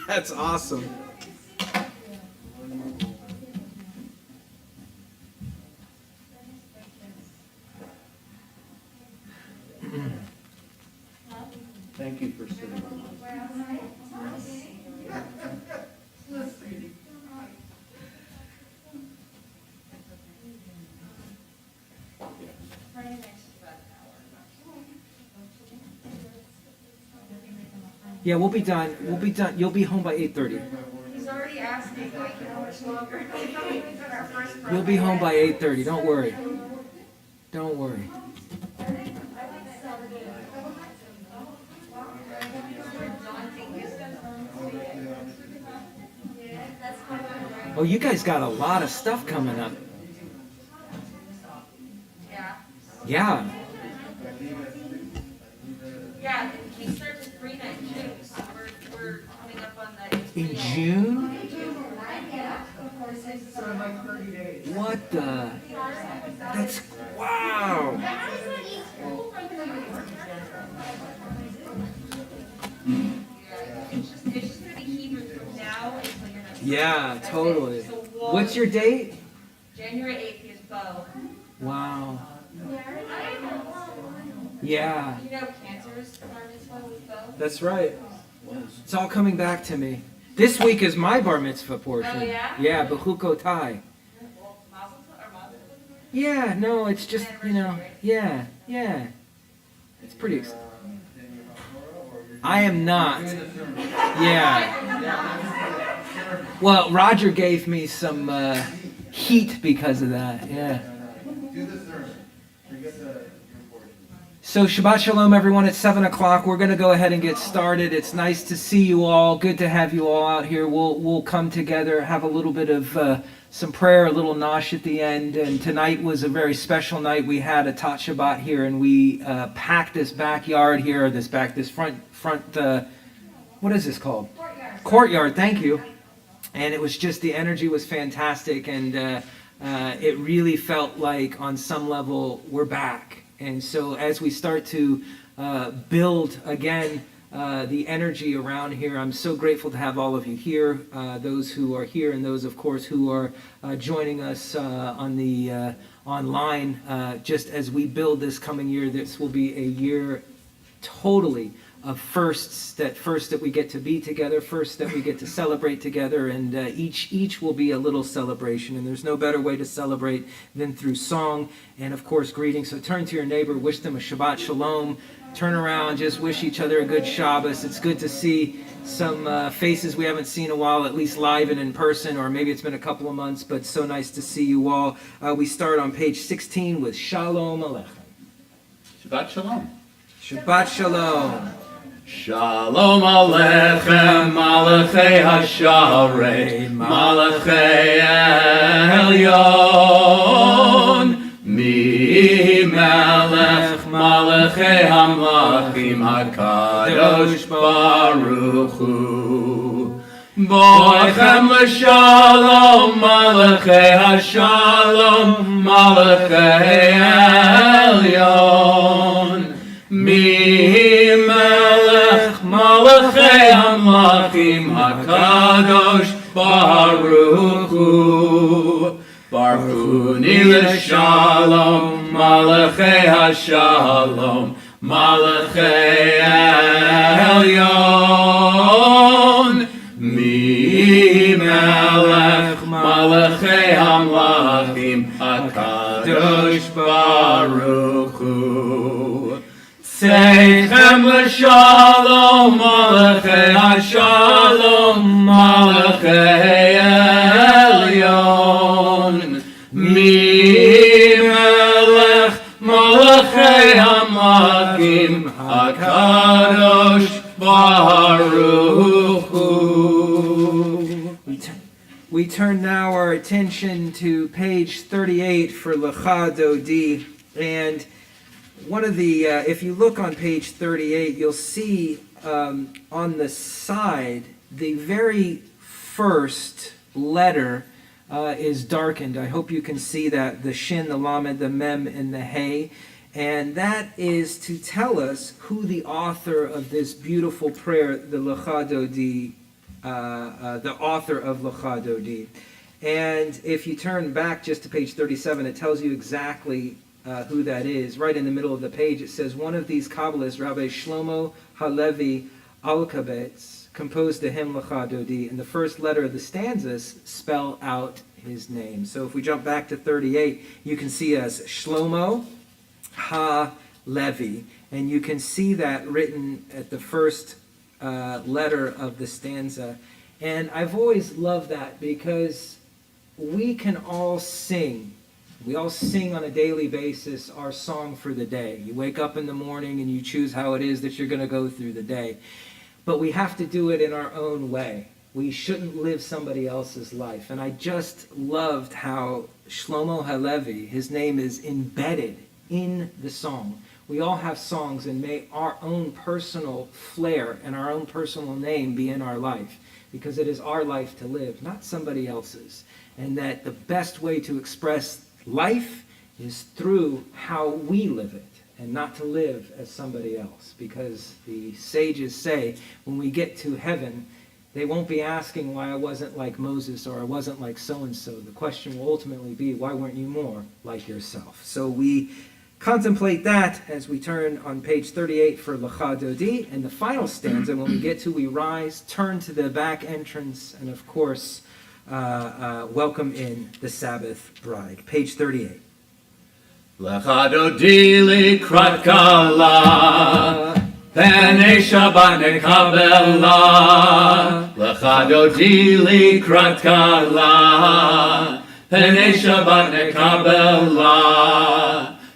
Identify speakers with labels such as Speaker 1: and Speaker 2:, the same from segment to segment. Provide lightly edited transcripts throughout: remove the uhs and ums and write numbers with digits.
Speaker 1: That's awesome. Thank you for sitting on Yeah, we'll be done. We'll be done. You'll be home by 8:30.
Speaker 2: He's already asking like how much longer.
Speaker 1: You'll be home by 8:30. Don't worry. Don't worry. Oh, you guys got a lot of stuff coming up.
Speaker 2: Yeah.
Speaker 1: Yeah.
Speaker 2: Yeah, he starts with 3 night too, so we're coming up on the.
Speaker 1: In June?
Speaker 2: So in like 30 days.
Speaker 1: What the? That's wow.
Speaker 2: It's just gonna be Hebrew from now until your next.
Speaker 1: Yeah, totally.
Speaker 2: So
Speaker 1: What's your date?
Speaker 2: January 8th is Bo.
Speaker 1: Wow. Yeah.
Speaker 2: You know Cancer's bar mitzvah with Bo?
Speaker 1: That's right. It's all coming back to me. This week is my bar mitzvah portion.
Speaker 2: Oh, yeah?
Speaker 1: Yeah, Bechuko Tai.
Speaker 2: Well, Mazel Tov or Mazel Tov?
Speaker 1: Yeah, no, it's just, yeah. It's pretty I am not. Yeah. Well, Roger gave me some heat because of that, yeah. So Shabbat Shalom, everyone. It's 7 o'clock. We're going to go ahead and get started. It's nice to see you all. Good to have you all out here. We'll come together, have a little bit of some prayer, a little nosh at the end. And tonight was a very special night. We had a Tat Shabbat here, and we packed this backyard here, this front. What is this called? Courtyard. Thank you. And it was just, the energy was fantastic, and it really felt like on some level we're back. And so as we start to build again the energy around here, I'm so grateful to have all of you here, those who are here and those, of course, who are joining us on the online. Just as we build this coming year, this will be a year totally of firsts, that we get to be together, first that we get to celebrate together, and each will be a little celebration, and there's no better way to celebrate than through song and, of course, greeting. So turn to your neighbor, wish them a Shabbat Shalom, turn around, just wish each other a good Shabbos. It's good to see some faces we haven't seen in a while, at least live and in person, or maybe it's been a couple of months, but so nice to see you all. We start on page 16 with Shalom Aleichem.
Speaker 3: Shabbat Shalom.
Speaker 1: Shabbat Shalom.
Speaker 3: Shalom Aleichem, Malachei Hasharei, Malachei Elyon, Mi Melech, Malachei Hamlachim, HaKadosh Baruch Hu. Boichem l'shalom, Malachei Hashalom, Malachei Elyon, Mi Melech Malachei Hamlachim HaKadosh Baruch Hu. Baruchuni l'shalom Malachei Hashalom Malachei Elyon. Mi Melech Malachei Hamlachim HaKadosh Baruch Hu. Seichem l'shalom, Malachei Hashalom, Malachei Elyon. Mi Melech, Malachei Hamlachim, HaKadosh Baruch Hu.
Speaker 1: We turn now our attention to page 38 for Lecha Dodi, and one of the, if you look on page 38, you'll see on the side, the very first letter is darkened. I hope you can see that, the Shin, the Lamed, the Mem, and the Hey. And that is to tell us who the author of this beautiful prayer, the Lecha Dodi, the author of Lecha Dodi. And if you turn back just to page 37, it tells you exactly who that is. Right in the middle of the page, it says, one of these Kabbalists, Rabbi Shlomo Halevi Alkabetz, composed the hymn Lecha Dodi, and the first letter of the stanzas spell out his name. So if we jump back to 38, you can see as Shlomo Halevi, and you can see that written at the first letter of the stanza. And I've always loved that because we can all sing. We all sing on a daily basis our song for the day. You wake up in the morning and you choose how it is that you're going to go through the day. But we have to do it in our own way. We shouldn't live somebody else's life. And I just loved how Shlomo Halevi, his name is embedded in the song. We all have songs, and may our own personal flair and our own personal name be in our life, because it is our life to live, not somebody else's. And that the best way to express life is through how we live it, and not to live as somebody else. Because the sages say when we get to heaven, they won't be asking why I wasn't like Moses or I wasn't like so-and-so. The question will ultimately be, why weren't you more like yourself? So we contemplate that as we turn on page 38 for Lecha Dodi, and the final stanza, when we get to we rise, turn to the back entrance, and of course, welcome in the Sabbath bride. Page 38.
Speaker 3: Lecha Dodi likrat kala, Penei Shabbat nekabela. Lecha Dodi likrat kala, Penei Shabbat nekabela.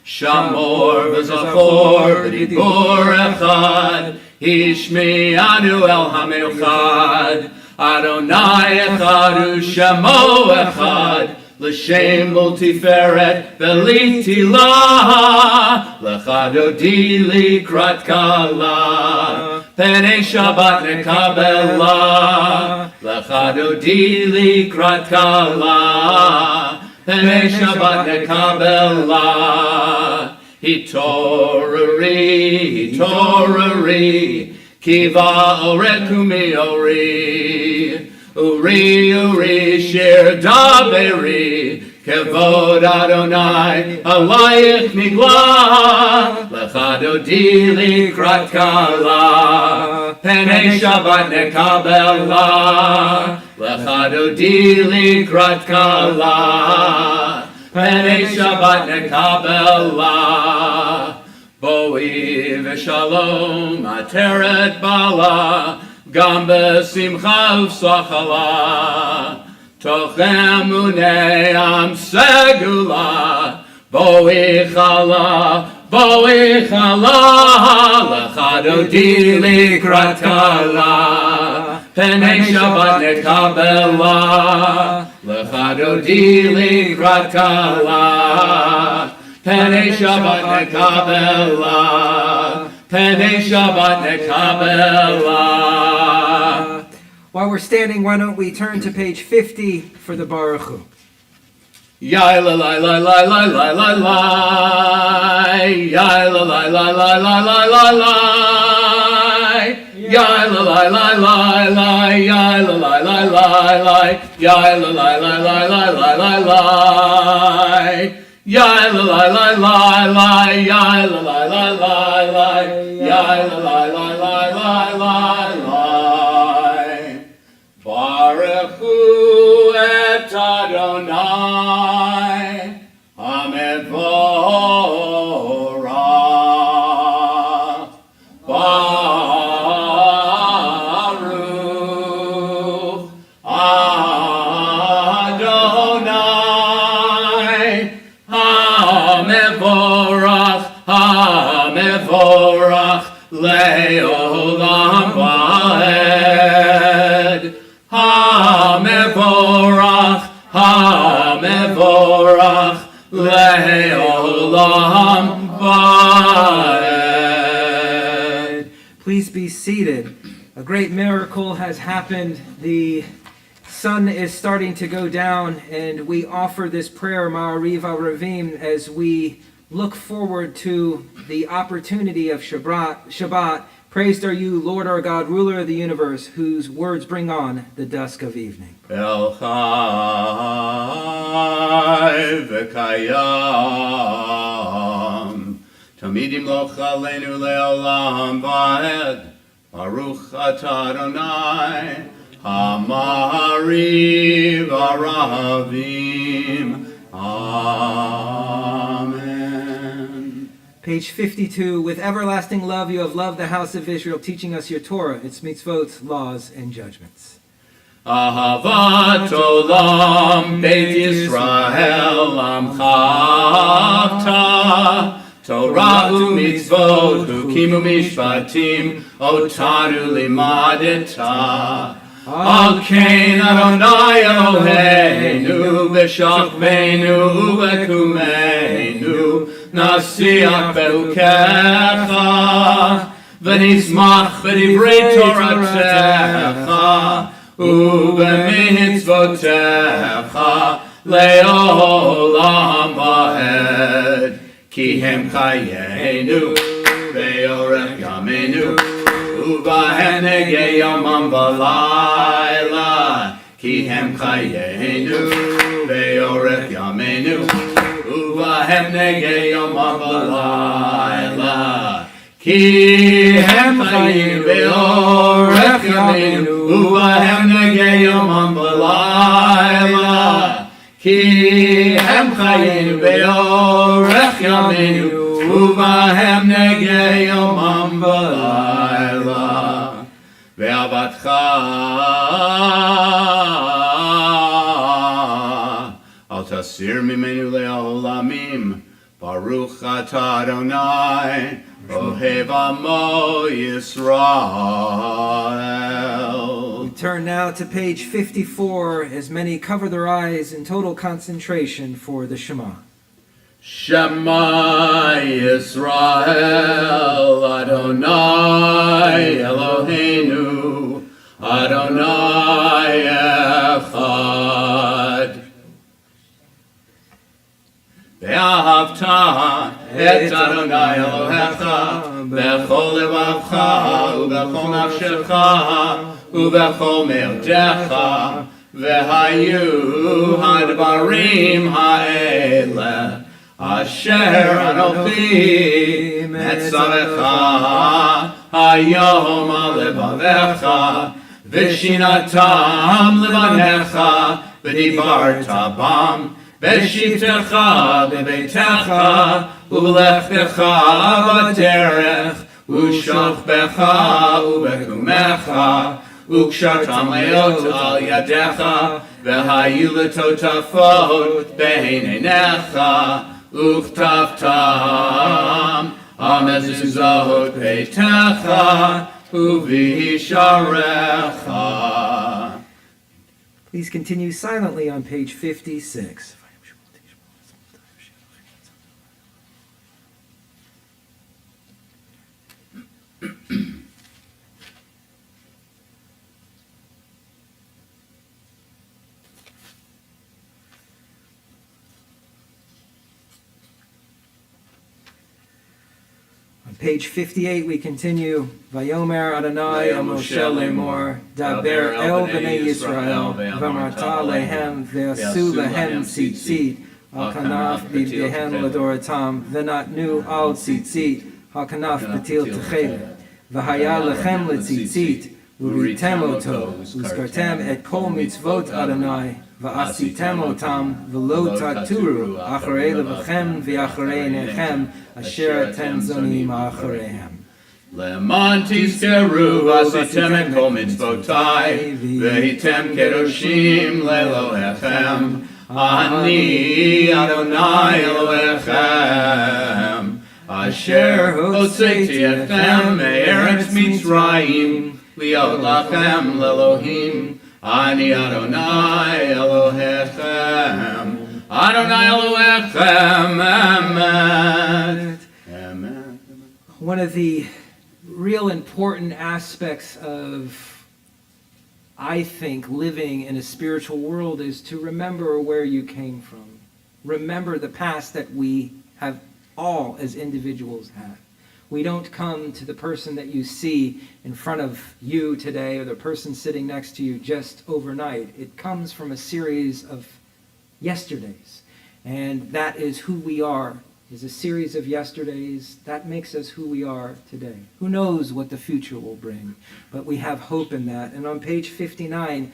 Speaker 3: Shamor v'zachor v'dibur echad, Hishmi'anu el hamichad. Adonai echad u'shemo echad, L'shem multiferet v'litilah. Lecha Dodi likrat kala, Penei Shabbat nekabela. Lecha Dodi likrat kala, Penei Shabbat nekabela. Hitorari, Kiva oret kumi ori. Uri, shir daberi. Kevod Adonai, alayich nigla. Lecha Dodi likrat kala, Penei Shabbat nekabela. Lecha Dodi likrat kala, Penei Shabbat nekabela. Boi v'shalom ateret bala, Gam b'simcha ufsachala. Tochem uneam segula, Boi chala, Lecha Dodi likrat kala, Penei Shabbat nekabela. Lecha Dodi likrat kala, Penei Shabbat nekabela. Penei Shabbat nekabela.
Speaker 1: While we're standing, why don't we turn to page 50 for the Baruch Hu.
Speaker 3: Yai la la la la la la la la. Yai la la la la la la la la. Yai la la la la la. Yai la la la la la. Yai la la la la la la la la. Yai la la la la la. Yai la la la la la. Yai la la la la la la la. Baruch Hu et Adonai HaMevorach. Baruch Adonai HaMevorach le'olam va'ed. HaMevorach le'olam va'ed.
Speaker 1: Please be seated. A great miracle has happened. The sun is starting to go down, and we offer this prayer, Maariv Amida, as we look forward to the opportunity of Shabbat, Praised are you, Lord our God, ruler of the universe, whose words bring on the dusk of evening.
Speaker 3: El Chai v'Kayam Tamidim lo chalenu le'olam va'ed Baruch atah Adonai Ha'mariv Aravim. Amen.
Speaker 1: Page 52, with everlasting love you have loved the house of Israel, teaching us your Torah, its mitzvot, laws, and judgments.
Speaker 3: Ahavat olam Beit Yisrael amchavta Torah u'mitzvot hukim u'mishpatim otanu limadeta Al kein Adonai Eloheinu b'shachveinu u'bekumeinu nasiach be'ukecha v'nismach b'divrei Toratecha u'b'mitzvotecha le'olam va'ed ki hem chayenu ve'orech yameinu u'bahem negei yomam v'layla ki hem chayenu ve'orech yameinu u'bahem negei yomam v'layla ki hem chayenu ve'orech yameinu u'bahem negei yomam v'layla ki hem chayenu ve'orech yameinu u'bahem negei yomam v'layla ve'avatcha al tasir mimenu le'olamim Baruch atah Adonai Ohev Amo Yisrael.
Speaker 1: We turn now to page 54 as many cover their eyes in total concentration for the Shema.
Speaker 3: Shema Yisrael Adonai Eloheinu Adonai Echad Ve'ahavta et Adonai Elohecha B'chol levavcha u'b'chol nafshecha u'b'chol me'odecha Ve'hayu hadvarim ha'ele Asher Anochi Metzarecha Hayom Alevavecha V'shinatam Levanecha V'divarta bam V'shivtecha V'beitecha U'lechtecha V'derech U'shochbecha U'bekumecha U'kshartam leot al yadecha V'hayu letotafot B'heinenecha Uchtavtam Amezuzahot Beitecha Uvisharecha.
Speaker 1: Please continue silently on page 56. On page 58 we continue. Vayomer Adonai el Moshe lemor, daber el b'nei Yisrael, v'amarta lehem ve'asu lehem tzitzit, al kanaf b'ydehem l'doratam, v'natnu al tzitzit, al kanaf b'til techelet, v'haya lechem l'tzitzit, uritem oto, uzkartem et kol mitzvot Adonai, v'asitem otam, v'lo taturu, acharei levachem v'acharei nechem, asher atem zonim achareihem.
Speaker 3: Leman tizkeru asitem et kol mitzvotai, vehitem kedoshim le'elohechem, ani Adonai Elohechem, asher hotzeiti etchem me'eretz Mitzrayim, liot lachem le'elohim, ani Adonai Elohechem, Adonai Elohechem, Amen. Amen.
Speaker 1: One of the real important aspects of, I think, living in a spiritual world is to remember where you came from. Remember the past that we have all as individuals had. We don't come to the person that you see in front of you today or the person sitting next to you just overnight. It comes from a series of yesterdays. And that is who we are, is a series of yesterdays. That makes us who we are today. Who knows what the future will bring, but we have hope in that. And on page 59,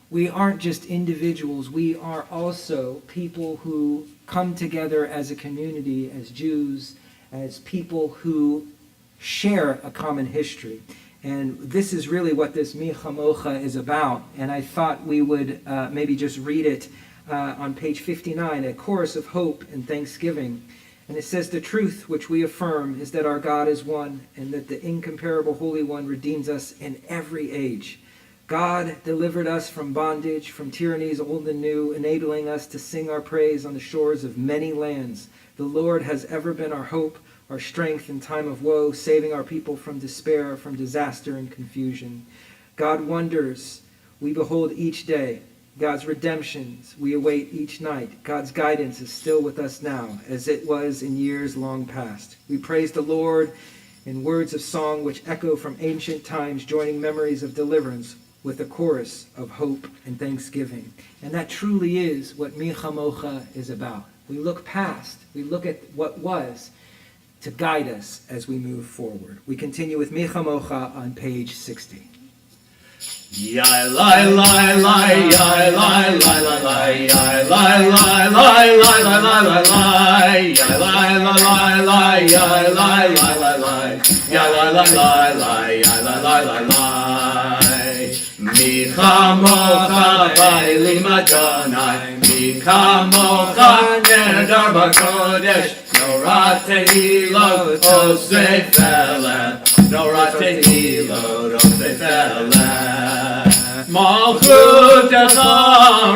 Speaker 1: we aren't just individuals, we are also people who come together as a community, as Jews, as people who share a common history. And this is really what this Mi Chamocha is about. And I thought we would maybe just read it on page 59, a chorus of hope and thanksgiving. And it says, "The truth which we affirm is that our God is one, and that the incomparable Holy One redeems us in every age. God delivered us from bondage, from tyrannies old and new, enabling us to sing our praise on the shores of many lands. The Lord has ever been our hope, our strength in time of woe, saving our people from despair, from disaster and confusion. God wonders we behold each day. God's redemptions we await each night. God's guidance is still with us now, as it was in years long past. We praise the Lord in words of song which echo from ancient times, joining memories of deliverance with a chorus of hope and thanksgiving." And that truly is what Mi Chamocha is about. We look past, we look at what was, to guide us as we move forward. We continue with Mi Chamocha on page 60.
Speaker 3: Yai lai lai lai, yai lai lai lai lai, yai lai lai lai lai lai lai lai lai, yai lai lai lai lai, yai lai lai lai lai, yai lai lai lai lai, yai lai lai lai lai. Mi chamocha bailim Adonai, mi chamocha neder b'kodesh, Norah tehilot osei feleh, Norah tehilot osei feleh. Malchutecha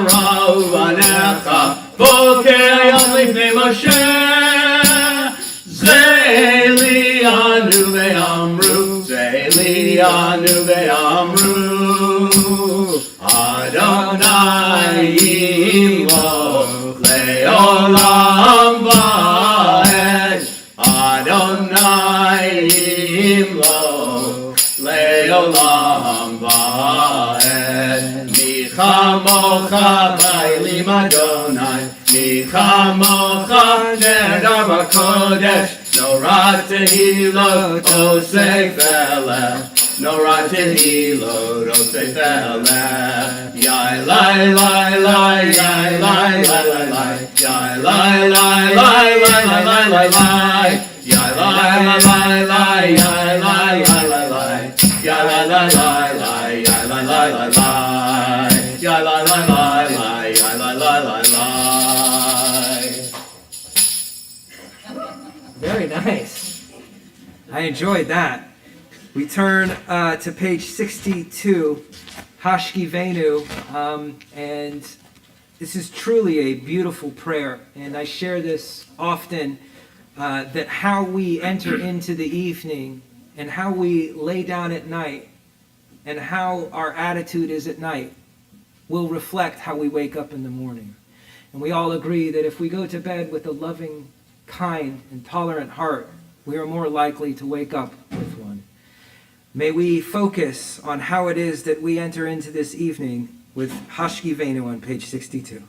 Speaker 3: ra'uvanecha, bokeh yom lifnei Moshe. Zeli anu ve'amru, Zeli anu ve'amru, Adonai imloch le'olam va'ed, Adonai imloch le'olam va'ed. Mi chamocha bailim Adonai, Mi chamocha neder b'kodesh, Norah tehilot osei feleh, Norah tehilot osei feleh. Yai lai lai lai, yai lai lai lai lai, yai lai lai lai lai lai lai lai, yai lai lai lai, yai lai lai lai lai, yai lai lai lai lai, yai lai lai lai lai, yai lai lai lai lai, yai lai lai lai lai.
Speaker 1: Very nice. I enjoyed that. We turn to page 62, Hashkivenu, and this is truly a beautiful prayer, and I share this often, that how we enter into the evening and how we lay down at night and how our attitude is at night will reflect how we wake up in the morning. And we all agree that if we go to bed with a loving, kind, and tolerant heart, we are more likely to wake up with one. May we focus on how it is that we enter into this evening with Hashkivenu on page 62.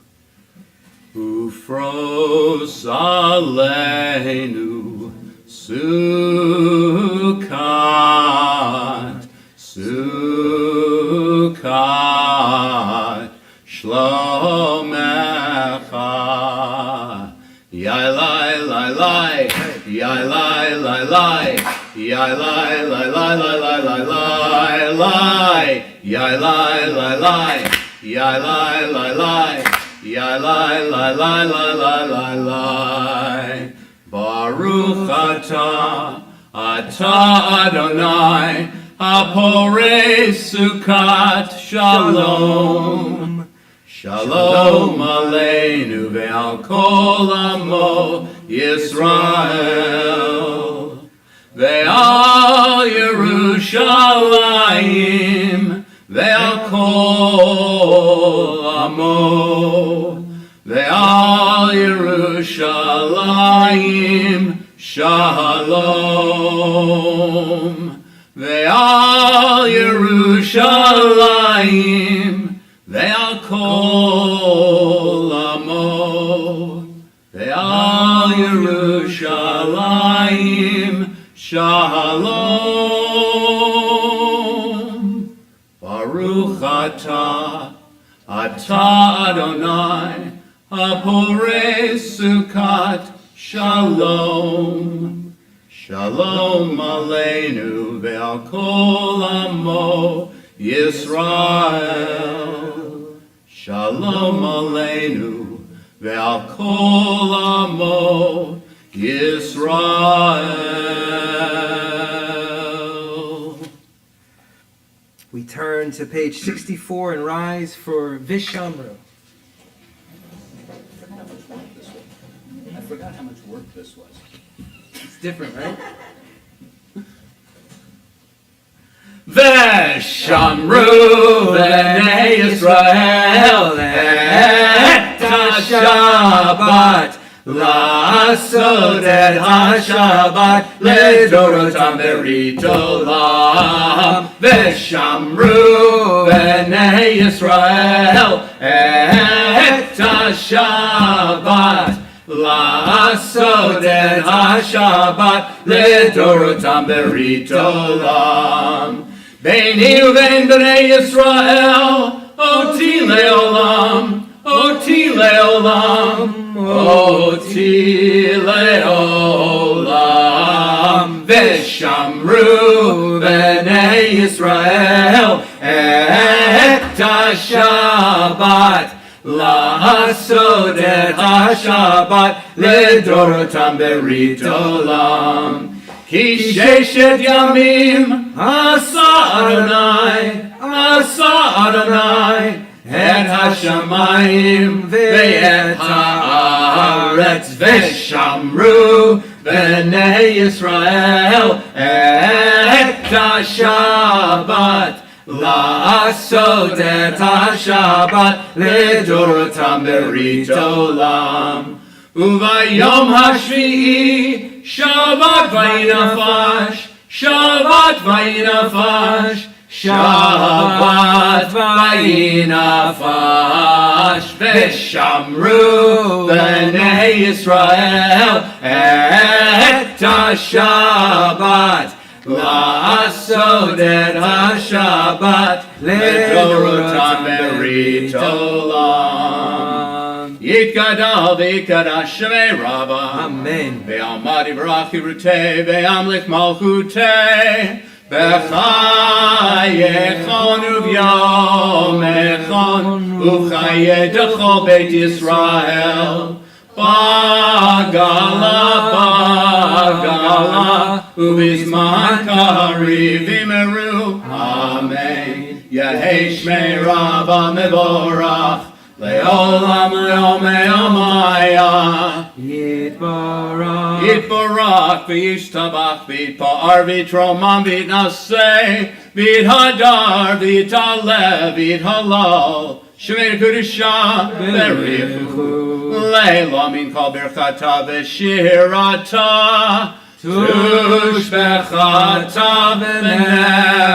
Speaker 3: Ufros aleinu Sukkot, Sukkot, Shlomecha. Yai lai lai lai, yai lai lai lai, yai lai lai lai lai lai lai lai lai, yai lai lai lai, yai lai lai lai, yai lai lai lai lai lai lai lai. Baruch atah, atah Adonai, haporei Sukkot shalom. Shalom aleinu ve'al kol amo Yisrael, ve'al Yerushalayim, ve'al kol amo, ve'al Yerushalayim Shalom. Ve'al Yerushalayim, ve'al kol amo, ve'al Yerushalayim, Shalom. Baruch atah Adonai, haporei sukat shalom. Shalom aleinu ve'al kol amo Yisrael. Shalom aleinu ve'al kol amo Yisrael.
Speaker 1: We turn to page 64 and rise for Vishamru.
Speaker 3: I forgot how much work this was.
Speaker 1: It's different, right?
Speaker 3: Veshamru b'nei Yisrael et ha-Shabbat לעשות את השבת לדורותם ברית עולם ושמרו בני ישראל את השבת לעשות את השבת לדורותם ברית עולם ביני ובין בני ישראל אותי לעולם אותי לעולם אותי לעולם ושמרו בני ישראל את השבת לעשות את השבת לדורותם ברית עולם כי ששת ימים עשה אדוני את השמיים ואת הארץ ושמרו בני ישראל את השבת לעשות את השבת לדורותם ברית עולם וביום השביעי שבת וינפש שבת וינפש שבת וינפש ושמרו בני ישראל את השבת לעשות את השבת לדורותם ברית עולם יתגדל ויקדש שמי רבה
Speaker 1: אמן
Speaker 3: ועמד יברך יברותי וימלך מלכותי בחייכון וביומכון ובחיי דכל בית ישראל בגלה ובזמן קריב יאמרו אמן יהי שמי רבה מבורך לעולם לעולמי עלמיה יתברך וישתבח ויתפאר ויתרומם ויתנשא ויתהדר ויתעלה ויתהלל שמי קדושה בריחו לילה מן כל ברכתה ושירתה תושבחתה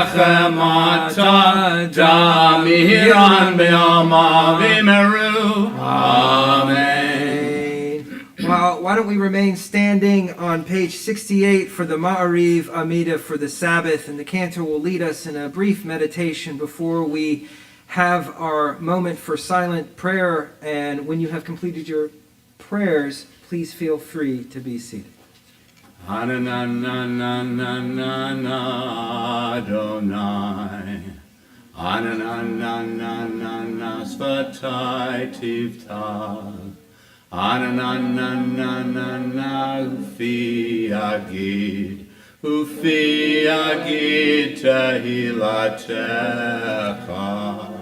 Speaker 3: ונחמתה דמירן בעלמא ויאמרו Amen.
Speaker 1: Well, why don't we remain standing on page 68 for the Maariv Amida for the Sabbath, and the cantor will lead us in a brief meditation before we have our moment for silent prayer. And when you have completed your prayers, please feel free to be seated.
Speaker 3: Adonai Anananananana svatai tivta Anananananana ufi agid tehilatecha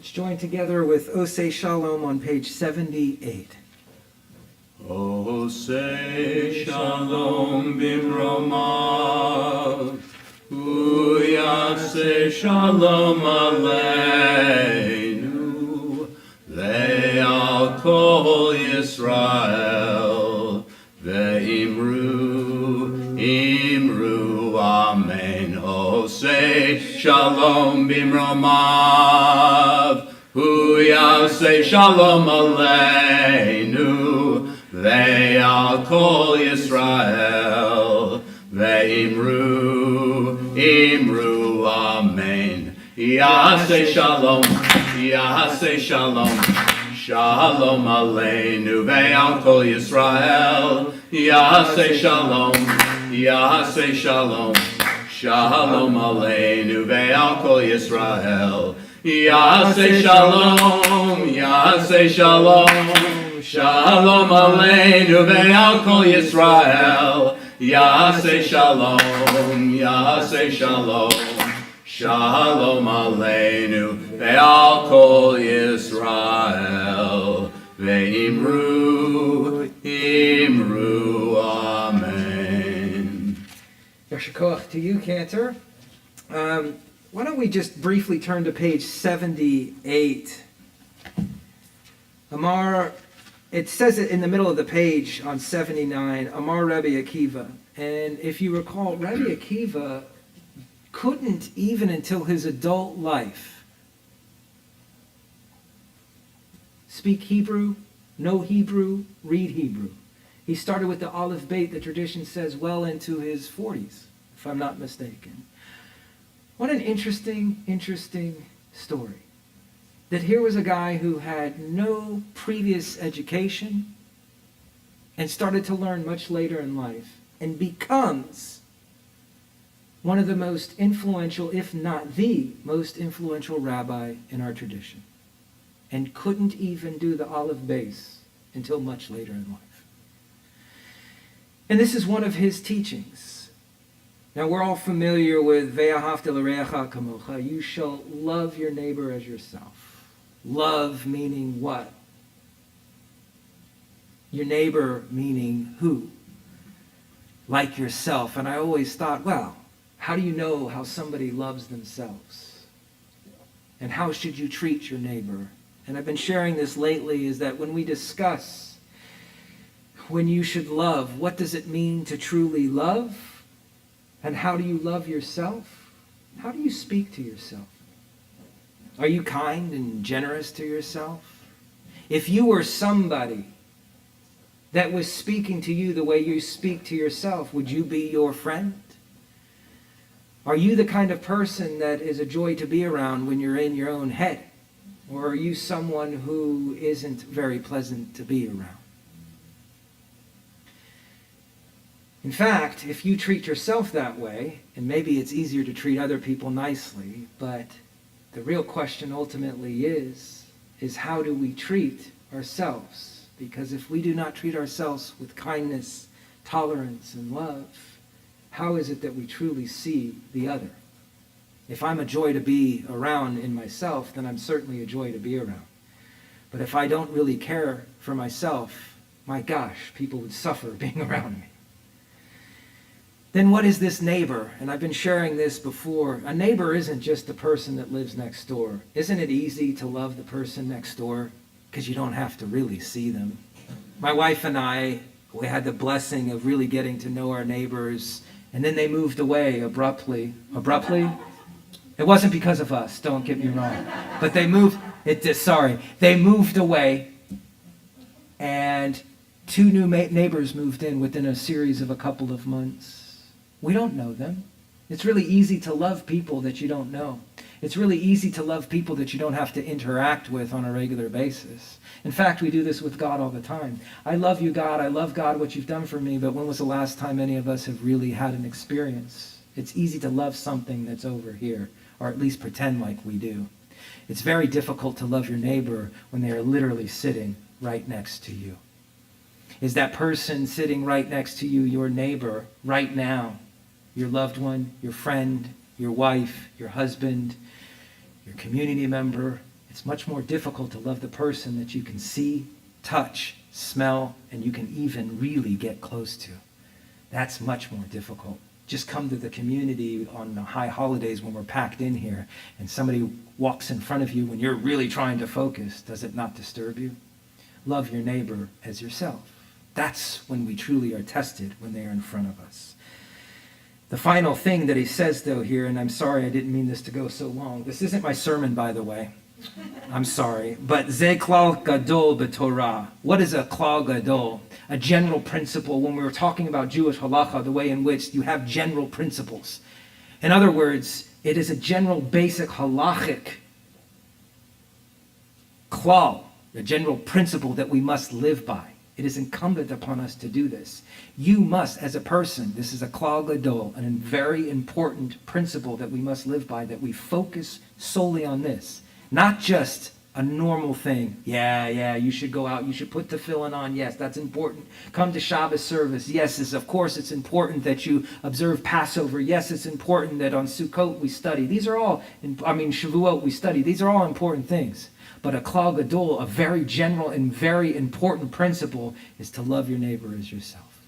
Speaker 1: Let's join together with Osei Shalom on page 78.
Speaker 3: Osei Shalom bimromav, hu yaseh shalom aleinu, le'al kol Yisrael, ve'imru, imru, amen. Osei Shalom bimromav, hu yaseh shalom aleinu, ve'al kol Yisrael, ve'imru, imru, amen. Yaseh shalom, shalom aleinu, ve'al kol Yisrael. Yaseh shalom, shalom aleinu, ve'al kol Yisrael. Yaseh shalom, shalom aleinu, ve'al kol Yisrael. Yaseh shalom, shalom aleinu, ve'al kol Yisrael. Ve'imru, imru, amen.
Speaker 1: Yasher koach to you, Cantor. Why don't we just briefly turn to page 78. Amar, it says it in the middle of the page on 79, Amar Rebbe Akiva. And if you recall, Rebbe Akiva couldn't, even until his adult life, speak Hebrew, know Hebrew, read Hebrew. He started with the Aleph Beit, the tradition says, well into his 40s, if I'm not mistaken. What an interesting story. That here was a guy who had no previous education and started to learn much later in life and becomes one of the most influential, if not the most influential rabbi in our tradition, and couldn't even do the Aleph Beis until much later in life. And this is one of his teachings. Now we're all familiar with Ve'ahavta l'reacha kamocha. You shall love your neighbor as yourself. Love meaning what? Your neighbor meaning who? Like yourself. And I always thought, well, how do you know how somebody loves themselves? And how should you treat your neighbor? And I've been sharing this lately, is that when we discuss when you should love, what does it mean to truly love? And how do you love yourself? How do you speak to yourself? Are you kind and generous to yourself? If you were somebody that was speaking to you the way you speak to yourself, would you be your friend? Are you the kind of person that is a joy to be around when you're in your own head? Or are you someone who isn't very pleasant to be around? In fact, if you treat yourself that way, and maybe it's easier to treat other people nicely, but the real question ultimately is how do we treat ourselves? Because if we do not treat ourselves with kindness, tolerance, and love, how is it that we truly see the other? If I'm a joy to be around in myself, then I'm certainly a joy to be around. But if I don't really care for myself, my gosh, people would suffer being around me. Then what is this neighbor? And I've been sharing this before. A neighbor isn't just the person that lives next door. Isn't it easy to love the person next door? Because you don't have to really see them. My wife and I, we had the blessing of really getting to know our neighbors, and then they moved away abruptly. Abruptly? It wasn't because of us, don't get me wrong. But they moved away, and 2 new neighbors moved in within a series of a couple of months. We don't know them. It's really easy to love people that you don't know. It's really easy to love people that you don't have to interact with on a regular basis. In fact, we do this with God all the time. I love you, God. I love, God, what you've done for me, but when was the last time any of us have really had an experience? It's easy to love something that's over here, or at least pretend like we do. It's very difficult to love your neighbor when they are literally sitting right next to you. Is that person sitting right next to you your neighbor right now? Your loved one, your friend, your wife, your husband, your community member, It's much more difficult to love the person that you can see, touch, smell, and you can even really get close to. That's much more difficult. Just come to the community on the high holidays when we're packed in here and somebody walks in front of you when you're really trying to focus. Does it not disturb you? Love your neighbor as yourself. That's when we truly are tested, when they are in front of us. The final thing that he says, though, here, and I'm sorry I didn't mean this to go so long. This isn't my sermon, by the way. I'm sorry. But ze klal gadol b'Torah. What is a klal gadol? A general principle. When we were talking about Jewish halacha, the way in which you have general principles. In other words, it is a general basic halachic klal, a general principle that we must live by. It is incumbent upon us to do this. You must, as a person, this is a klal gadol, a very important principle that we must live by, that we focus solely on this. Not just a normal thing. Yeah, you should go out, you should put tefillin on. Yes, that's important. Come to Shabbat service. Yes, of course it's important that you observe Passover. Yes, it's important that on Sukkot we study. These are all, Shavuot we study. These are all important things. But a klal gadol, a very general and very important principle, is to love your neighbor as yourself.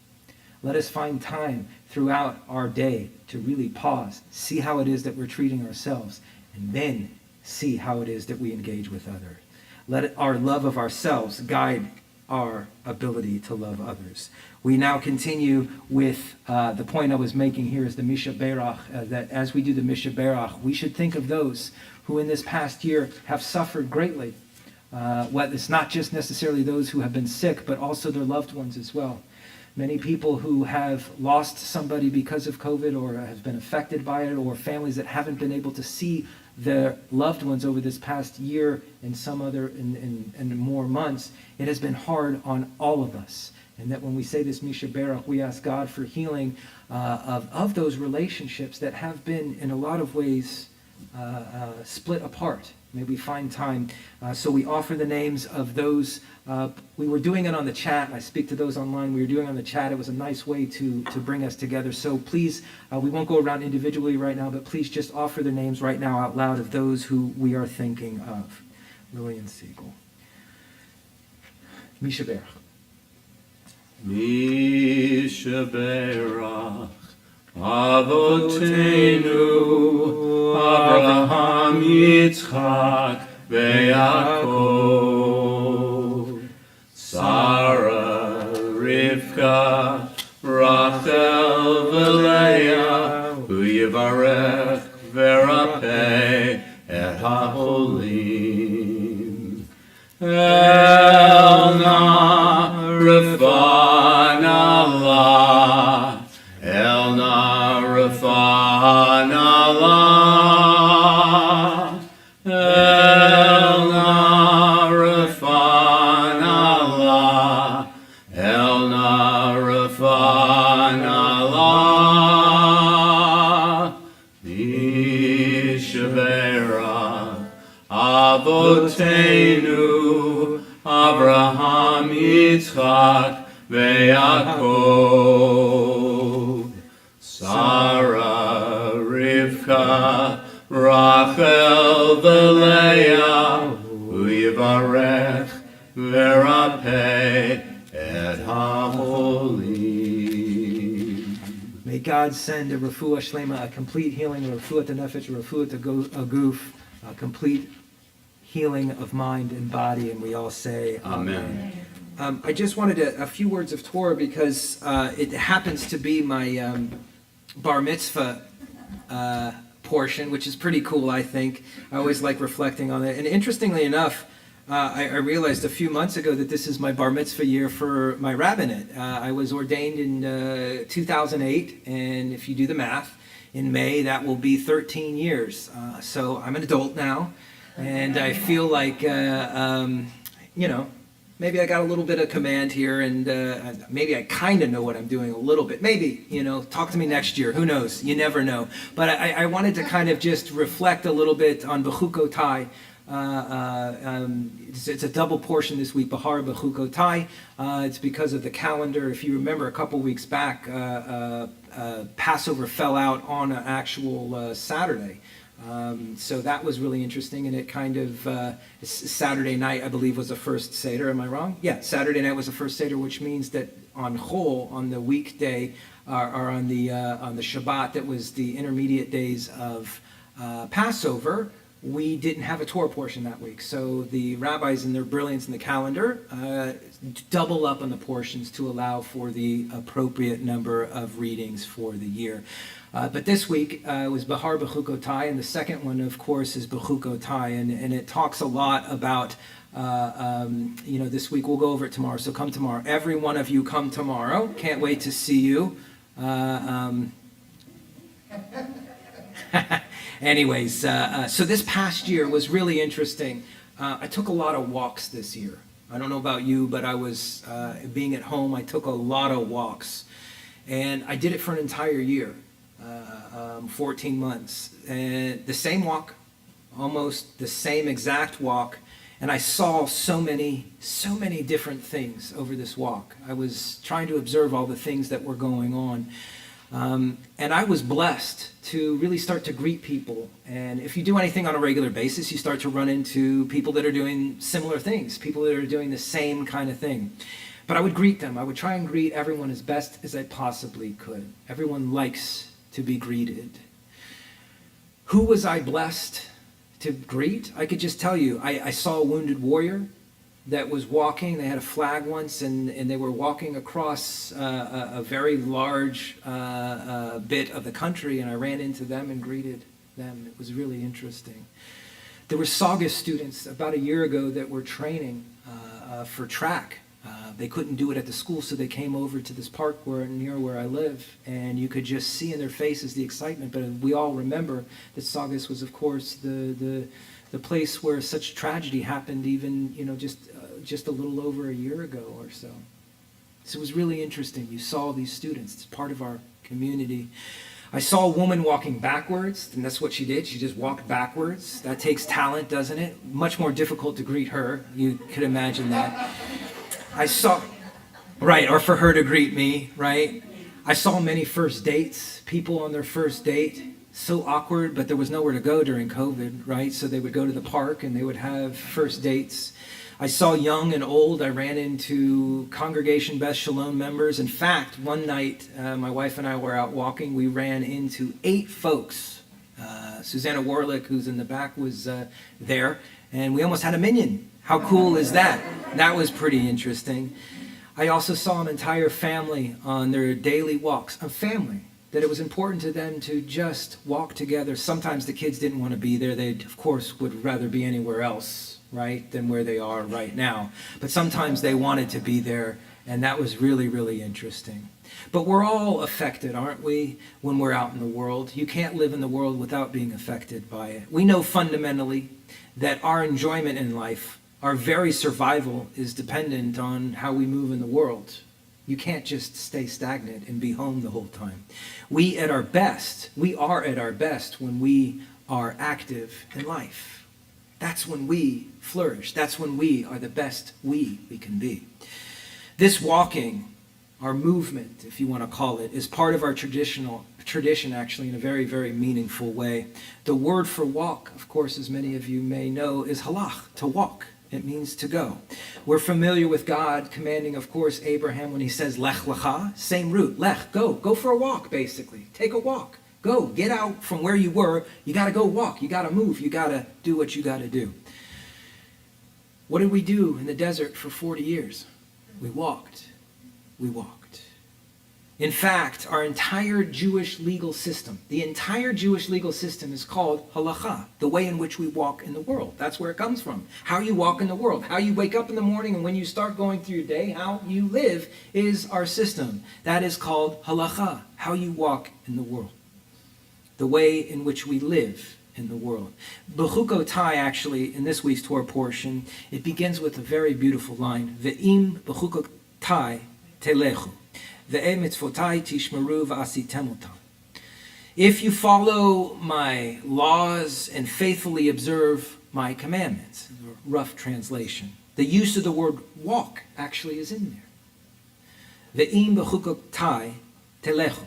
Speaker 1: Let us find time throughout our day to really pause, see how it is that we're treating ourselves, and then see how it is that we engage with others. Let our love of ourselves guide our ability to love others. We now continue with the point I was making here is the Misha Berach, that as we do the Misha Berach, we should think of those who in this past year have suffered greatly. It's not just necessarily those who have been sick, but also their loved ones as well. Many people who have lost somebody because of COVID or have been affected by it, or families that haven't been able to see their loved ones over this past year and some other and more months. It has been hard on all of us. And that when we say this Misha Berach, we ask God for healing of those relationships that have been in a lot of ways split apart. May we find time. So we offer the names of those. We were doing it on the chat. I speak to those online. We were doing it on the chat. It was a nice way to bring us together. So please, we won't go around individually right now, but please just offer their names right now out loud of those who we are thinking of. Lillian Siegel. Misha Berach.
Speaker 3: Misha Berach. Avotenu, Abraham, Yitzchak, veYaakov, Sarah, Rivka, Rachel, v'Leah, Hu Yivarech, v'Rapeh, et HaHolim. Elna, Refana, Allah, Elna Rafan Allah, Elna Rafan Allah, Elna Rafan Allah, Mishavera, Avotenu, Abraham, Yitzchak, veYaakov, Sarah, Rivka, Rachel, v'Leah, Hu Yivarech, v'Rapeh, et HaHolim.
Speaker 1: May God send a refuah shlema, a complete healing, a refuah nefesh, a refuah aguf, a complete healing of mind and body, and we all say
Speaker 3: Amen.
Speaker 1: I just wanted a few words of Torah because it happens to be my bar mitzvah portion, which is pretty cool, I think. I always like reflecting on it. And interestingly enough, I realized a few months ago that this is my bar mitzvah year for my rabbinate. I was ordained in 2008, and if you do the math, in May that will be 13 years. So I'm an adult now, and I feel like, maybe I got a little bit of command here, and maybe I kind of know what I'm doing a little bit. Maybe, talk to me next year. Who knows? You never know. But I wanted to kind of just reflect a little bit on Bechukotai. It's a double portion this week, Bahar Bechukotai. It's because of the calendar. If you remember a couple weeks back, Passover fell out on an actual Saturday. So that was really interesting, and it kind of, Saturday night, I believe, was the first Seder. Am I wrong? Yeah, Saturday night was the first Seder, which means that on the weekday, or on the Shabbat, that was the intermediate days of Passover, we didn't have a Torah portion that week. So the rabbis, in their brilliance in the calendar, double up on the portions to allow for the appropriate number of readings for the year. But this week was Bahar Bechukotai, and the second one, of course, is Bechukotai, and it talks a lot about, this week. We'll go over it tomorrow, so come tomorrow. Every one of you come tomorrow. Can't wait to see you. Anyways, so this past year was really interesting. I took a lot of walks this year. I don't know about you, but I was, being at home, I took a lot of walks. And I did it for an entire year, 14 months. And the same walk, almost the same exact walk. And I saw so many different things over this walk. I was trying to observe all the things that were going on. And I was blessed to really start to greet people. And if you do anything on a regular basis, you start to run into people that are doing similar things, people that are doing the same kind of thing. But I would greet them. I would try and greet everyone as best as I possibly could. Everyone likes to be greeted. Who was I blessed to greet? I could just tell you, I saw a wounded warrior that was walking. They had a flag once, and they were walking across a very large bit of the country, and I ran into them and greeted them. It was really interesting. There were Saugus students about a year ago that were training for track. They couldn't do it at the school, so they came over to this park near where I live, and you could just see in their faces the excitement. But we all remember that Saugus was, of course, the place where such tragedy happened, even just a little over a year ago or so. So it was really interesting. You saw these students. It's part of our community. I saw a woman walking backwards, and that's what she did. She just walked backwards. That takes talent, doesn't it? Much more difficult to greet her. You could imagine that. Or for her to greet me, right? I saw many first dates, people on their first date. So awkward, but there was nowhere to go during COVID, right? So they would go to the park and they would have first dates. I saw young and old. I ran into Congregational Beth Shalom members. In fact, one night, my wife and I were out walking. We ran into 8 folks. Susanna Warlick, who's in the back, was there. And we almost had a minyan. How cool is that? That was pretty interesting. I also saw an entire family on their daily walks. A family. That it was important to them to just walk together. Sometimes the kids didn't want to be there. They, of course, would rather be anywhere else, right, than where they are right now. But sometimes they wanted to be there, and that was really, really interesting. But we're all affected, aren't we, when we're out in the world? You can't live in the world without being affected by it. We know fundamentally that our enjoyment in life, our very survival, is dependent on how we move in the world. You can't just stay stagnant and be home the whole time. We are at our best when we are active in life. That's when we flourish. That's when we are the best we can be. This walking, our movement, if you want to call it, is part of our tradition, actually, in a very, very meaningful way. The word for walk, of course, as many of you may know, is halach, to walk. It means to go. We're familiar with God commanding, of course, Abraham when he says, Lech lecha, same root, lech, go. Go for a walk, basically. Take a walk. Go. Get out from where you were. You got to go walk. You got to move. You got to do what you got to do. What did we do in the desert for 40 years? We walked. We walked. In fact, our entire Jewish legal system, is called halacha, the way in which we walk in the world. That's where it comes from. How you walk in the world, how you wake up in the morning, and when you start going through your day, how you live is our system. That is called halacha, how you walk in the world, the way in which we live in the world. Bechukotai, actually, in this week's Torah portion, it begins with a very beautiful line, Ve'im bechukotai telechu. If you follow my laws and faithfully observe my commandments, rough translation. The use of the word walk actually is in there. Ve'im bechukotai telechu.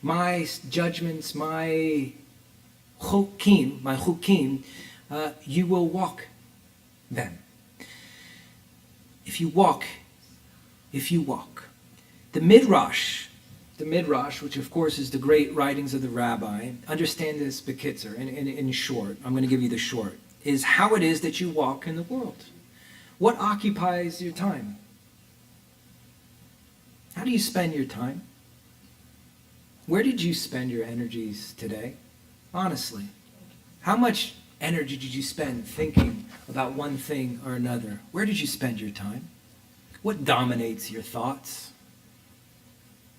Speaker 1: My judgments, my chukim, my chukim, you will walk them. If you walk. The Midrash, which of course is the great writings of the rabbi, understand this bekitzer, in short, I'm going to give you the short, is how it is that you walk in the world. What occupies your time? How do you spend your time? Where did you spend your energies today? Honestly, how much energy did you spend thinking about one thing or another? Where did you spend your time? What dominates your thoughts?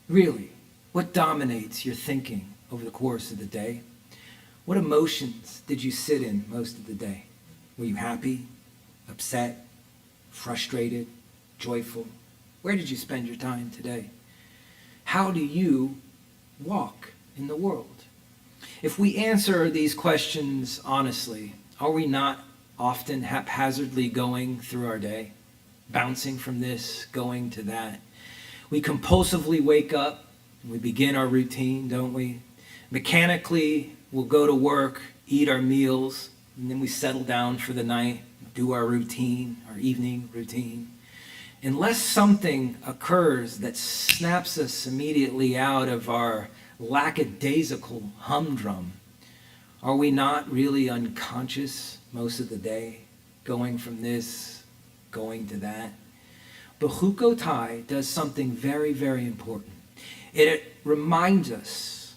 Speaker 1: Really, what dominates your thinking over the course of the day? What emotions did you sit in most of the day? Were you happy, upset, frustrated, joyful? Where did you spend your time today? How do you walk in the world? If we answer these questions honestly, are we not often haphazardly going through our day, bouncing from this, going to that? We compulsively wake up, we begin our routine, don't we? Mechanically, we'll go to work, eat our meals, and then we settle down for the night, do our routine, our evening routine. Unless something occurs that snaps us immediately out of our lackadaisical humdrum, are we not really unconscious most of the day, going from this, going to that? Bechukotai does something very, very important. It reminds us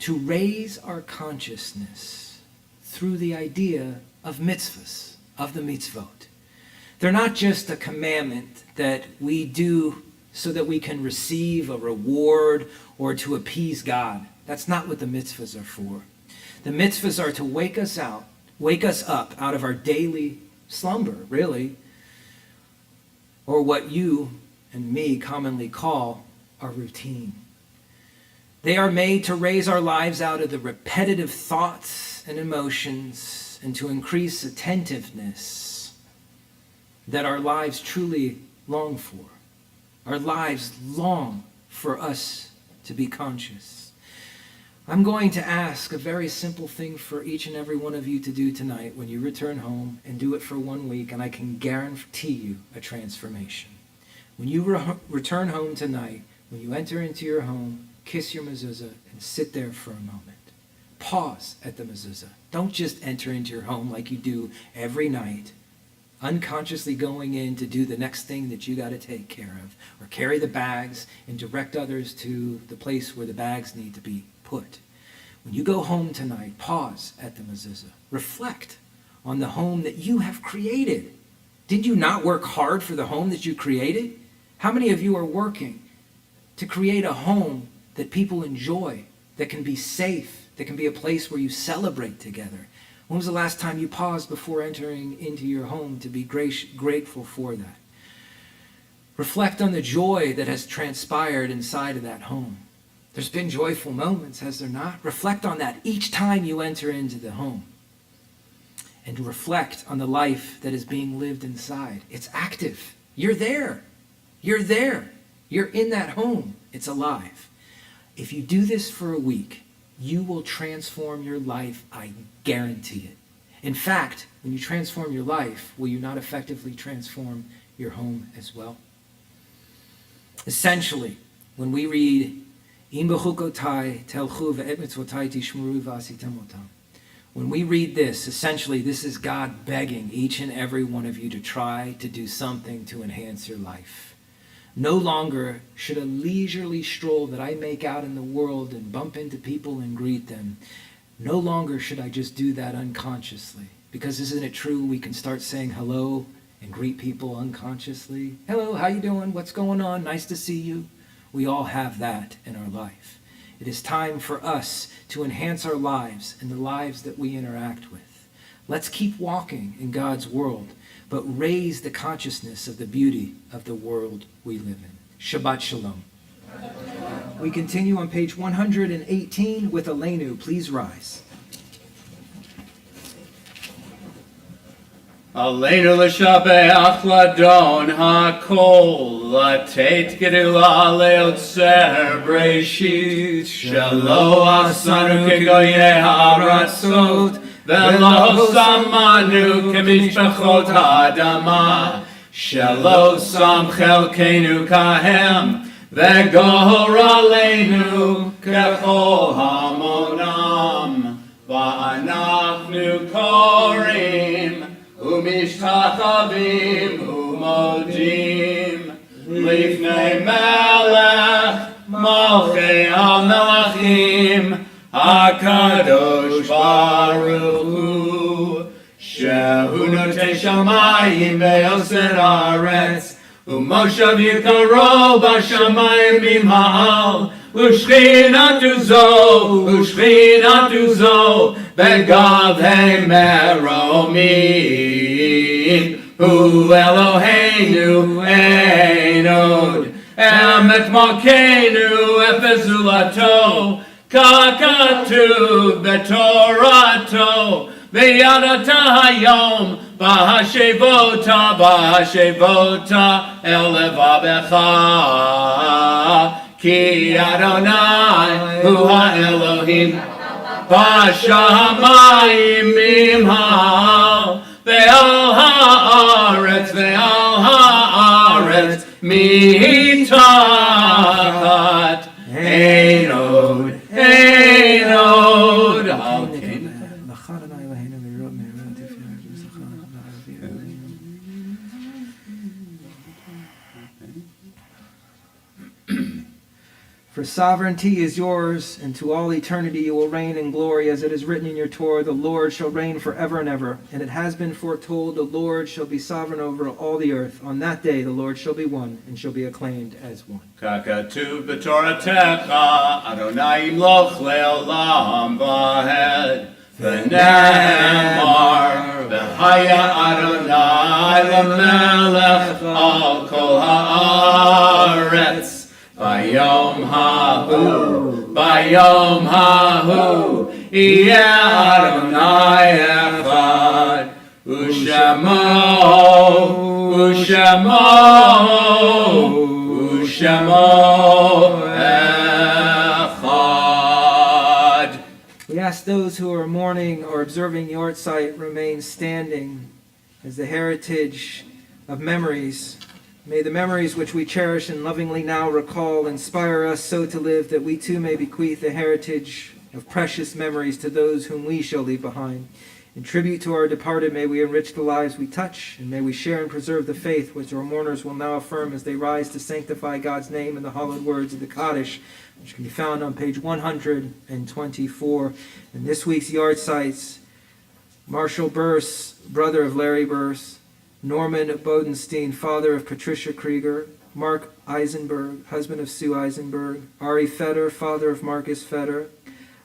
Speaker 1: to raise our consciousness through the idea of mitzvahs, of the mitzvot. They're not just a commandment that we do so that we can receive a reward or to appease God. That's not what the mitzvahs are for. The mitzvahs are to wake us up out of our daily slumber, really, or what you and me commonly call our routine. They are made to raise our lives out of the repetitive thoughts and emotions and to increase attentiveness that our lives truly long for. Our lives long for us to be conscious. I'm going to ask a very simple thing for each and every one of you to do tonight when you return home, and do it for 1 week, and I can guarantee you a transformation. When you return home tonight, when you enter into your home, kiss your mezuzah and sit there for a moment. Pause at the mezuzah. Don't just enter into your home like you do every night, unconsciously going in to do the next thing that you got to take care of, or carry the bags and direct others to the place where the bags need to be put. When you go home tonight, pause at the mezuzah. Reflect on the home that you have created. Did you not work hard for the home that you created? How many of you are working to create a home that people enjoy, that can be safe, that can be a place where you celebrate together? When was the last time you paused before entering into your home to be grateful for that? Reflect on the joy that has transpired inside of that home. There's been joyful moments, has there not? Reflect on that each time you enter into the home. And reflect on the life that is being lived inside. It's active. You're there. You're there. You're in that home. It's alive. If you do this for a week, you will transform your life, I guarantee it. In fact, when you transform your life, will you not effectively transform your home as well? Essentially, when we read, Im bechukotai telchu ve'et mitzvotai tishmeru v'asitem otam, when we read this, essentially this is God begging each and every one of you to try to do something to enhance your life. No longer should a leisurely stroll that I make out in the world and bump into people and greet them, no longer should I just do that unconsciously. Because isn't it true we can start saying hello and greet people unconsciously? Hello, how you doing? What's going on? Nice to see you. We all have that in our life. It is time for us to enhance our lives and the lives that we interact with. Let's keep walking in God's world, but raise the consciousness of the beauty of the world we live in. Shabbat Shalom. We continue on page 118 with Aleinu. Please rise.
Speaker 3: Aleinu l'shabeach ladon hakol, latet gedula leotzer breshit, shelo asanu kegoye haratzot, velo samanu kemishpachot ha'adama, shelo sam chelkenu kahem, vegor aleinu kechol hamonam, va'anachnu korim, Umishtachavim umodim Lifnei melech Malchei HaMelachim HaKadosh Baruch Hu Shehu Notei Shamayim Ve'yoser Haaretz Umoshav Yikaro B'Shamayim Bimha'al Ushchinatu zo Begavhei Meromin Hu Eloheinu Einod Emet Malkeinu Efezulato Kakatuv Betorato V'yadata hayom Bahashevota Elevabecha Ki Adonai Hu HaElohim Bashamayim Mimhal Ve'al haaretz Mitachat Einod
Speaker 1: For sovereignty is yours, and to all eternity you will reign in glory, as it is written in your Torah, the Lord shall reign forever and ever. And it has been foretold, the Lord shall be sovereign over all the earth. On that day the Lord shall be one, and shall be acclaimed as one.
Speaker 3: Kakatuv b'Toratecha, Adonai yimloch le'olam v'hed. V'ne'emar, v'haya Adonai l'melech al kol ha'aretz. Bayom hahu, yeh Adonai echad, u'shemo echad.
Speaker 1: We ask those who are mourning or observing the Yortzeit remain standing as the heritage of memories. May the memories which we cherish and lovingly now recall inspire us so to live that we too may bequeath a heritage of precious memories to those whom we shall leave behind. In tribute to our departed, may we enrich the lives we touch, and may we share and preserve the faith which our mourners will now affirm as they rise to sanctify God's name in the hallowed words of the Kaddish, which can be found on page 124. In this week's yard sites, Marshall Burse, brother of Larry Burse, Norman Bodenstein, father of Patricia Krieger, Mark Eisenberg, husband of Sue Eisenberg, Ari Feder, father of Marcus Feder,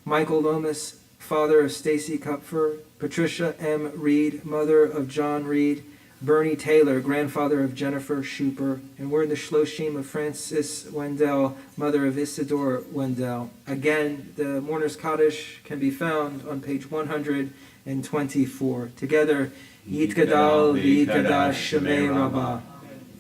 Speaker 1: Michael Lomas, father of Stacy Kupfer, Patricia M. Reed, mother of John Reed, Bernie Taylor, grandfather of Jennifer Schuper, and we're in the Shloshim of Frances Wendell, mother of Isidore Wendell. Again, the Mourner's Kaddish can be found on page 124. Together, Yitgadal v'yitgadash Shemei Rabbah,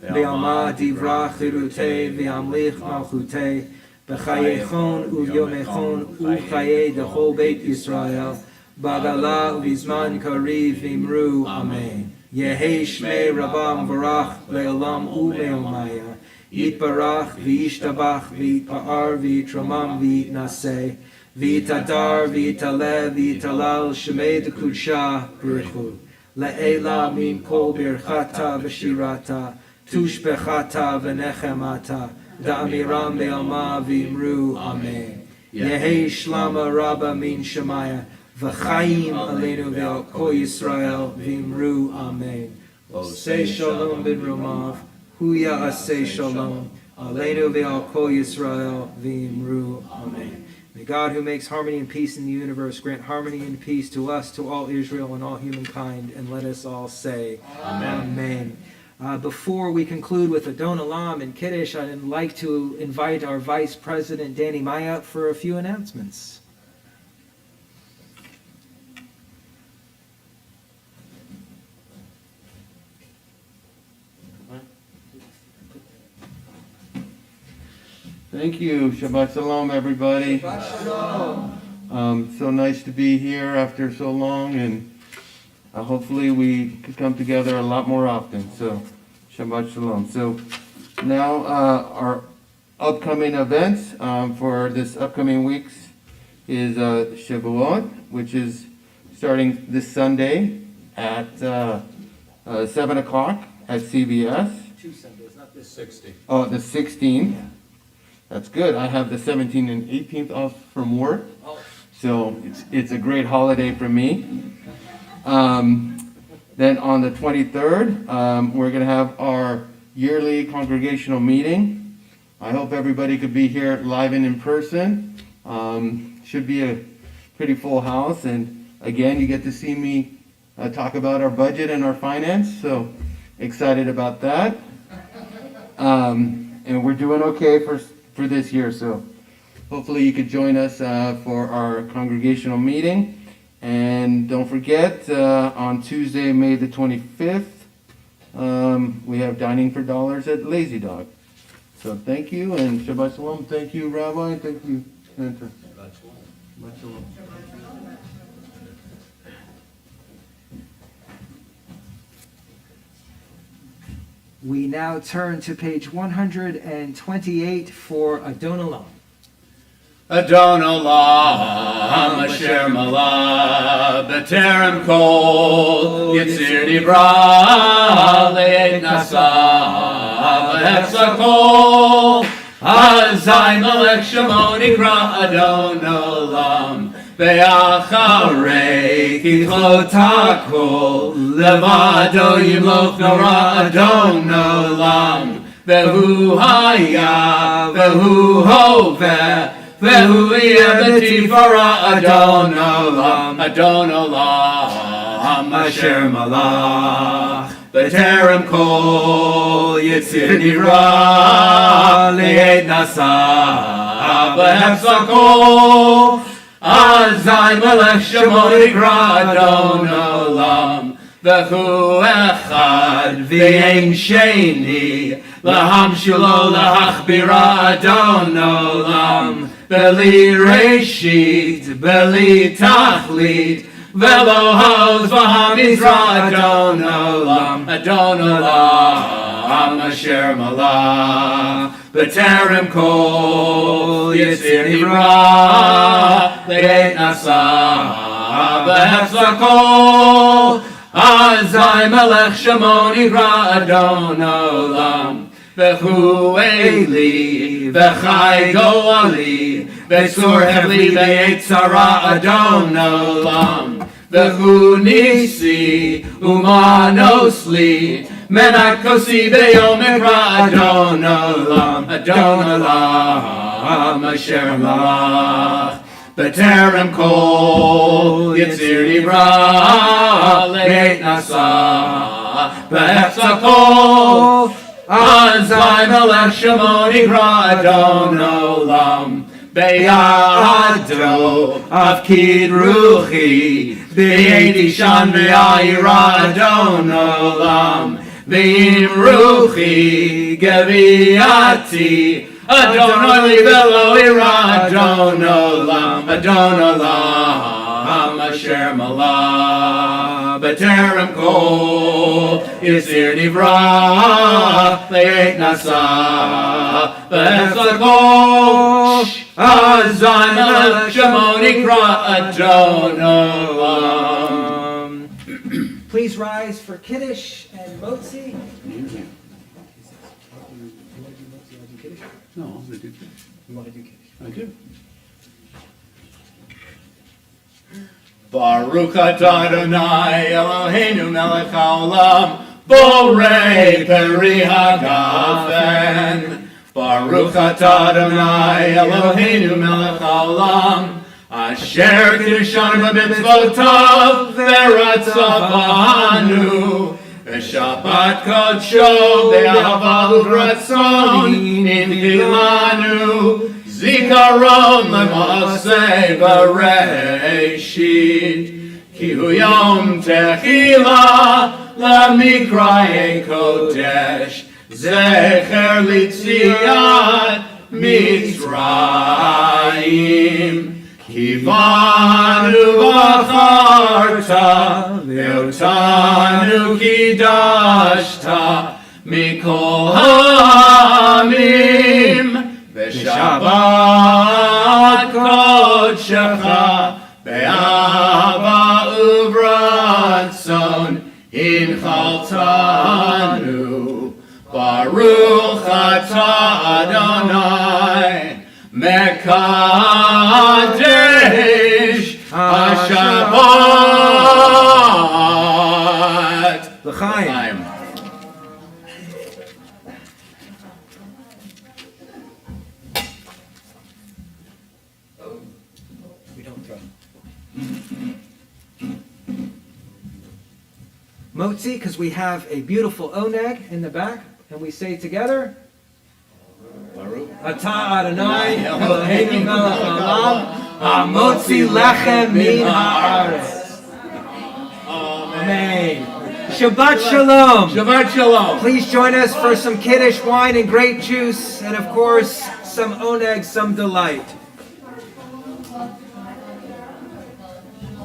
Speaker 1: Be'alma divrach chirutei v'yamlich malchutei, B'chayechon u'yomechon u'chayei dechol Beit Yisrael, B'agala u'vizman kariv v'imru Amen. Yehei Shmei Rabbah Mvarach le'olam u'me'omaya, Yitbarach v'yishtabach v'yitpa'ar v'yitramam v'yitnaseh, v'yitadar v'yitaleh v'yitalal Shemei D'Kudsha B'richu. Le'ela min kol birchata v'shirata, tushbechata v'nechemata, da'amiram be'alma v'imru Amen. Yehei shlama rabba min shemaya, v'chaim aleinu ve'al kol Yisrael v'imru Amen. Osei shalom bin Romav, hu ya'asei shalom, aleinu ve'al kol Yisrael v'imru Amen. May God, who makes harmony and peace in the universe, grant harmony and peace to us, to all Israel, and all humankind. And let us all say, Amen. Before we conclude with Adon Olam and Kiddush, I'd like to invite our Vice President, Danny Maya, up for a few announcements.
Speaker 4: Thank you. Shabbat Shalom, everybody.
Speaker 1: Shabbat Shalom.
Speaker 4: So nice to be here after so long, and hopefully we could come together a lot more often. So, Shabbat Shalom. So, now our upcoming events for this upcoming weeks is Shavuot, which is starting this Sunday at 7 o'clock at CBS.
Speaker 1: 2 Sundays, not this.
Speaker 3: 60.
Speaker 4: Oh, the 16th. That's good. I have the 17th and 18th off from work, so it's a great holiday for me. Then on the 23rd, we're going to have our yearly congregational meeting. I hope everybody could be here live and in person. Should be a pretty full house, and again, you get to see me talk about our budget and our finance, so excited about that. And we're doing okay for this year, so hopefully you could join us for our congregational meeting. And don't forget, on Tuesday, May the 25th, we have Dining for Dollars at Lazy Dog. So thank you, and Shabbat Shalom. Thank you, Rabbi. Thank you, Mentor. Shabbat Shalom.
Speaker 1: We now turn to page 128 for Adon Olam.
Speaker 3: Adon Olam, Asher Malah, B'terem Kol, Yitzir Nivra, Le'ed Nasa, V'Hefzakol, Azai Melech Shemo Nikra Adon Olam, Be'acharei Kichot HaKol, Levado Yimloch Nora Adon Olam, Ve'hu Haya, Ve'hu Hoveh, Ve'hu Yeh B'tifara Adon Olam, Adon Olam, Asher Malach, B'terem Kol, Yitzir Nivra, Le'ed Nasa, V'Hefzakol, Azai Melech Shemo Nikra Adon Olam, V'hu Echad V'yein Sheni, Lahamshilo Lahachbira Adon Olam, Beli Reshit, Beli Tachlit, Velo Hoz V'hamizra Adon Olam, Adon Olam, Asher Malah, B'terem Kol, Yitzir Nivra, Le'ed Nasa, V'Hefzakol, Azai Melech Shemo Nikra Adon Olam, V'hu Eli, V'chai Goali, V'tzur Hevli V'yetzara Adon Olam, V'hu Nisi, Umanosli, Menak Kosi B'yom Ikra Adon Olam, Adon Olam, Asher Malach, B'terem Kol, Yitzir Nivra, Le'ed Nasa, V'Hefzakol, Azai Melech Shemo Nikra Adon Olam, Be'yado Avkid Ruchi, Be'yed Ishan Ve'ayira Adon Olam, Ve'im Ruchi Geviati, Adon Oli Velo Ira Adon Olam, Adon Olam, Asher Malah, B'terem Kol, Yitzir Nivra, Le'ed Nasa, V'Hefzakol, Azai Melech Shemo Nikra Adon Olam.
Speaker 1: Please rise for Kiddush and Motzi.
Speaker 3: No, I'm going to do Kiddush.
Speaker 1: You want to do Kiddush?
Speaker 3: I do. Baruch atah Adonai Eloheinu melech haolam, borei peri hagafen. Baruch atah Adonai Eloheinu melech haolam, asher kiddushanu b'mitzvotav v'ratzah Shabbat Kodsho be'ahava u'ratzon inchilanu, Zikaron le'maseh b'reishit, ki hu yom techila la'mikra'ei kodesh, zecher litziyat Mitzrayim. Kivanu v'acharta, ve'otanu kidashta, mikol ha'amim, v'shabbat kodshecha, be'ava uvratzon, hinchaltanu, baruch atah Adonai, Mekadesh HaShabbat.
Speaker 1: L'chaim. We don't throw. Motzi, because we have a beautiful oneg in the back, and we say together, Atah Adonai Eloheinu melech haolam hamotzi lechem min haaretz. Amen. Shabbat Shalom.
Speaker 3: Shabbat Shalom.
Speaker 1: Please join us for some Kiddush wine and grape juice, and of course, some oneg, some delight.